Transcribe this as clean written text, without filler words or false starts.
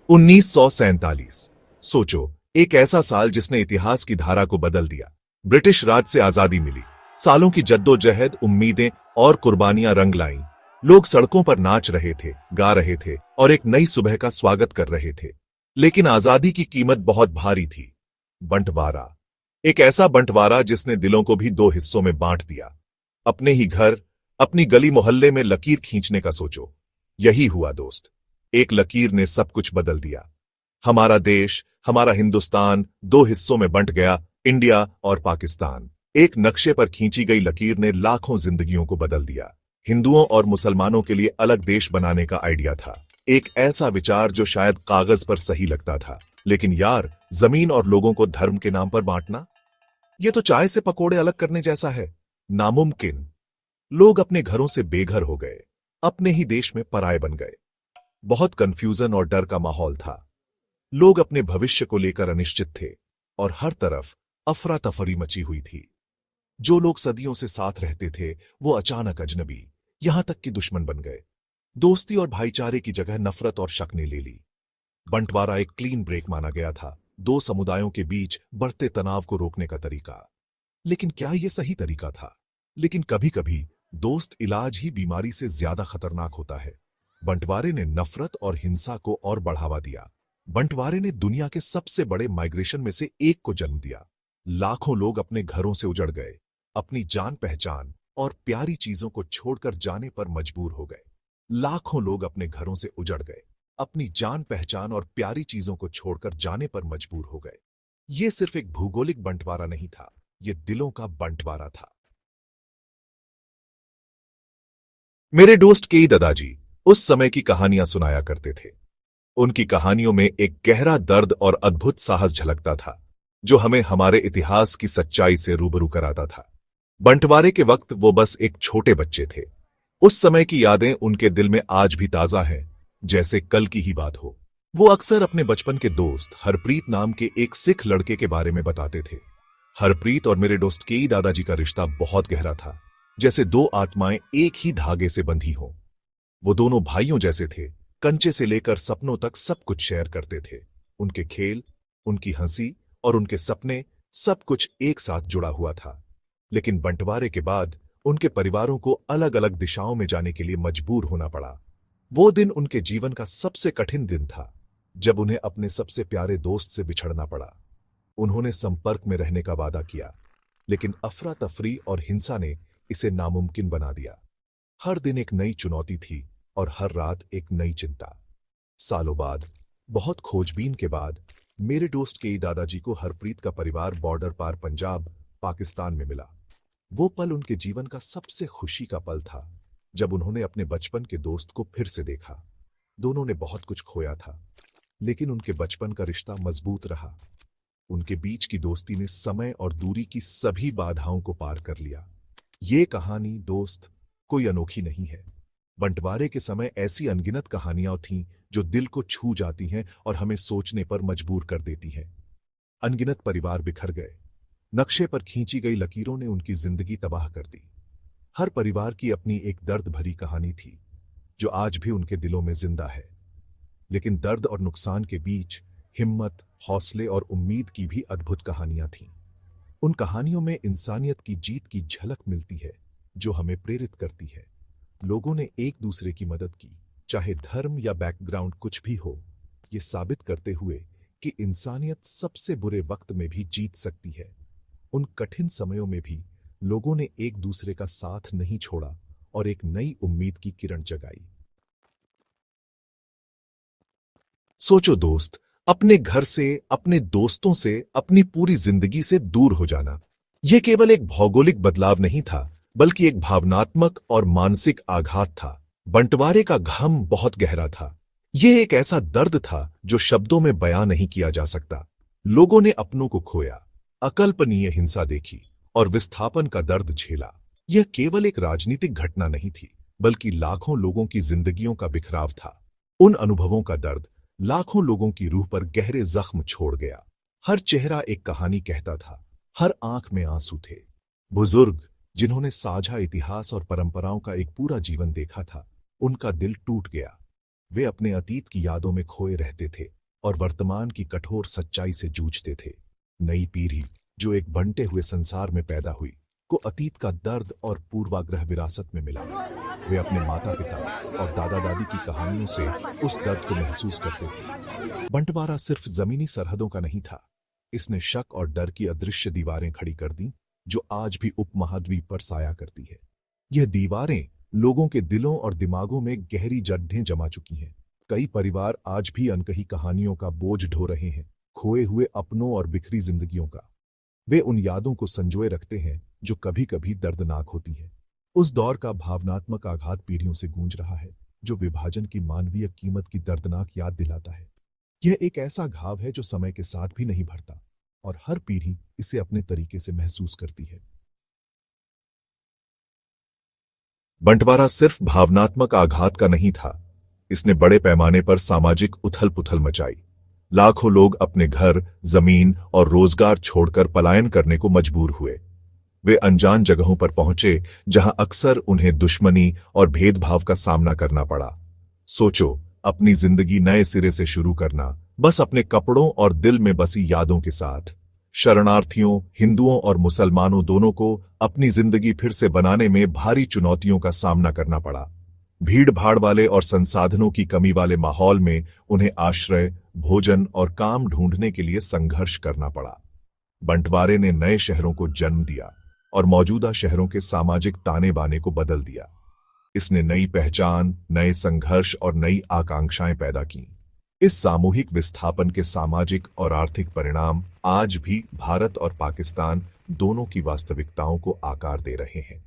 1947। सोचो, एक ऐसा साल जिसने इतिहास की धारा को बदल दिया। ब्रिटिश राज से आजादी मिली, सालों की जद्दोजहद, उम्मीदें और कुर्बानियां रंग लाईं। लोग सड़कों पर नाच रहे थे, गा रहे थे और एक नई सुबह का स्वागत कर रहे थे। लेकिन आजादी की कीमत बहुत भारी थी। बंटवारा, एक ऐसा बंटवारा जिसने दिलों को भी दो हिस्सों में बांट दिया। अपने ही घर, अपनी गली मोहल्ले में लकीर खींचने का सोचो। यही हुआ दोस्त, एक लकीर ने सब कुछ बदल दिया। हमारा देश, हमारा हिंदुस्तान दो हिस्सों में बंट गया, इंडिया और पाकिस्तान। एक नक्शे पर खींची गई लकीर ने लाखों जिंदगियों को बदल दिया। हिंदुओं और मुसलमानों के लिए अलग देश बनाने का आइडिया था, एक ऐसा विचार जो शायद कागज पर सही लगता था, लेकिन यार, जमीन और लोगों को धर्म के नाम पर बांटना, यह तो चाय से पकोड़े अलग करने जैसा है। नामुमकिन। लोग अपने घरों से बेघर हो गए, अपने ही देश में पराये बन गए। बहुत कंफ्यूजन और डर का माहौल था। लोग अपने भविष्य को लेकर अनिश्चित थे और हर तरफ अफरा तफरी मची हुई थी। जो लोग सदियों से साथ रहते थे वो अचानक अजनबी, यहां तक कि दुश्मन बन गए। दोस्ती और भाईचारे की जगह नफरत और शक ने ले ली। बंटवारा एक क्लीन ब्रेक माना गया था, दो समुदायों के बीच बढ़ते तनाव को रोकने का तरीका। लेकिन क्या यह सही तरीका था? लेकिन कभी कभी दोस्त इलाज ही बीमारी से ज्यादा खतरनाक होता है। बंटवारे ने नफरत और हिंसा को और बढ़ावा दिया। बंटवारे ने दुनिया के सबसे बड़े माइग्रेशन में से एक को जन्म दिया। लाखों लोग अपने घरों से उजड़ गए, अपनी जान पहचान और प्यारी चीजों को छोड़कर जाने पर मजबूर हो गए। लाखों लोग अपने घरों से उजड़ गए, अपनी जान पहचान और प्यारी चीजों को छोड़कर जाने पर मजबूर हो गए। यह सिर्फ एक भौगोलिक बंटवारा नहीं था, यह दिलों का बंटवारा था। मेरे दोस्त के दादाजी उस समय की कहानियां सुनाया करते थे। उनकी कहानियों में एक गहरा दर्द और अद्भुत साहस झलकता था, जो हमें हमारे इतिहास की सच्चाई से रूबरू कराता था। बंटवारे के वक्त वो बस एक छोटे बच्चे थे। उस समय की यादें उनके दिल में आज भी ताजा हैं, जैसे कल की ही बात हो। वो अक्सर अपने बचपन के दोस्त हरप्रीत नाम के एक सिख लड़के के बारे में बताते थे। हरप्रीत और मेरे दोस्त के दादाजी का रिश्ता बहुत गहरा था, जैसे दो आत्माएं एक ही धागे से बंधी हों। वो दोनों भाइयों जैसे थे, कंचे से लेकर सपनों तक सब कुछ शेयर करते थे। उनके खेल, उनकी हंसी और उनके सपने, सब कुछ एक साथ जुड़ा हुआ था। लेकिन बंटवारे के बाद उनके परिवारों को अलग अलग दिशाओं में जाने के लिए मजबूर होना पड़ा। वो दिन उनके जीवन का सबसे कठिन दिन था, जब उन्हें अपने सबसे प्यारे दोस्त से बिछड़ना पड़ा। उन्होंने संपर्क में रहने का वादा किया, लेकिन अफरा तफरी और हिंसा ने इसे नामुमकिन बना दिया। हर दिन एक नई चुनौती थी और हर रात एक नई चिंता। सालों बाद, बहुत खोजबीन के बाद, मेरे दोस्त के दादाजी को हरप्रीत का परिवार बॉर्डर पार पंजाब, पाकिस्तान में मिला। वो पल उनके जीवन का सबसे खुशी का पल था, जब उन्होंने अपने बचपन के दोस्त को फिर से देखा। दोनों ने बहुत कुछ खोया था, लेकिन उनके बचपन का रिश्ता मजबूत रहा। उनके बीच की दोस्ती ने समय और दूरी की सभी बाधाओं को पार कर लिया। ये कहानी दोस्त कोई अनोखी नहीं है। बंटवारे के समय ऐसी अनगिनत कहानियां थीं जो दिल को छू जाती हैं और हमें सोचने पर मजबूर कर देती हैं। अनगिनत परिवार बिखर गए, नक्शे पर खींची गई लकीरों ने उनकी जिंदगी तबाह कर दी। हर परिवार की अपनी एक दर्द भरी कहानी थी, जो आज भी उनके दिलों में जिंदा है। लेकिन दर्द और नुकसान के बीच हिम्मत, हौसले और उम्मीद की भी अद्भुत कहानियां थीं। उन कहानियों में इंसानियत की जीत की झलक मिलती है, जो हमें प्रेरित करती है। लोगों ने एक दूसरे की मदद की, चाहे धर्म या बैकग्राउंड कुछ भी हो, ये साबित करते हुए कि इंसानियत सबसे बुरे वक्त में भी जीत सकती है। उन कठिन समयों में भी लोगों ने एक दूसरे का साथ नहीं छोड़ा और एक नई उम्मीद की किरण जगाई। सोचो दोस्त, अपने घर से, अपने दोस्तों से, अपनी पूरी जिंदगी से दूर हो जाना, यह केवल एक भौगोलिक बदलाव नहीं था, बल्कि एक भावनात्मक और मानसिक आघात था। बंटवारे का घम बहुत गहरा था। यह एक ऐसा दर्द था जो शब्दों में बयां नहीं किया जा सकता। लोगों ने अपनों को खोया, अकल्पनीय हिंसा देखी और विस्थापन का दर्द झेला। यह केवल एक राजनीतिक घटना नहीं थी, बल्कि लाखों लोगों की जिंदगियों का बिखराव था। उन अनुभवों का दर्द लाखों लोगों की रूह पर गहरे जख्म छोड़ गया। हर चेहरा एक कहानी कहता था, हर आंख में आंसू थे। बुजुर्ग, जिन्होंने साझा इतिहास और परंपराओं का एक पूरा जीवन देखा था, उनका दिल टूट गया। वे अपने अतीत की यादों में खोए रहते थे और वर्तमान की कठोर सच्चाई से जूझते थे। नई पीढ़ी जो एक बंटे हुए संसार में पैदा हुई को अतीत का दर्द और पूर्वाग्रह विरासत में मिला। वे अपने माता पिता और दादा दादी की कहानियों से उस दर्द को महसूस करते थे। बंटवारा सिर्फ जमीनी सरहदों का नहीं था, इसने शक और डर की अदृश्य दीवारें खड़ी कर दी जो आज भी उपमहाद्वीप पर साया करती है। यह दीवारें लोगों के दिलों और दिमागों में गहरी जड़ें जमा चुकी हैं। कई परिवार आज भी अनकही कहानियों का बोझ ढो रहे हैं, खोए हुए अपनों और बिखरी जिंदगियों का। वे उन यादों को संजोए रखते हैं जो कभी कभी दर्दनाक होती हैं। उस दौर का भावनात्मक आघात पीढ़ियों से गूंज रहा है, जो विभाजन की मानवीय कीमत की दर्दनाक याद दिलाता है। यह एक ऐसा घाव है जो समय के साथ भी नहीं भरता और हर पीढ़ी इसे अपने तरीके से महसूस करती है। बंटवारा सिर्फ भावनात्मक आघात का नहीं था, इसने बड़े पैमाने पर सामाजिक उथल पुथल मचाई। लाखों लोग अपने घर, जमीन और रोजगार छोड़कर पलायन करने को मजबूर हुए। वे अनजान जगहों पर पहुंचे जहां अक्सर उन्हें दुश्मनी और भेदभाव का सामना करना पड़ा। सोचो, अपनी जिंदगी नए सिरे से शुरू करना, बस अपने कपड़ों और दिल में बसी यादों के साथ। शरणार्थियों, हिंदुओं और मुसलमानों दोनों को अपनी जिंदगी फिर से बनाने में भारी चुनौतियों का सामना करना पड़ा। भीड़ भाड़ वाले और संसाधनों की कमी वाले माहौल में उन्हें आश्रय, भोजन और काम ढूंढने के लिए संघर्ष करना पड़ा। बंटवारे ने नए शहरों को जन्म दिया और मौजूदा शहरों के सामाजिक ताने बाने को बदल दिया। इसने नई पहचान, नए संघर्ष और नई आकांक्षाएं पैदा की। इस सामूहिक विस्थापन के सामाजिक और आर्थिक परिणाम आज भी भारत और पाकिस्तान दोनों की वास्तविकताओं को आकार दे रहे हैं।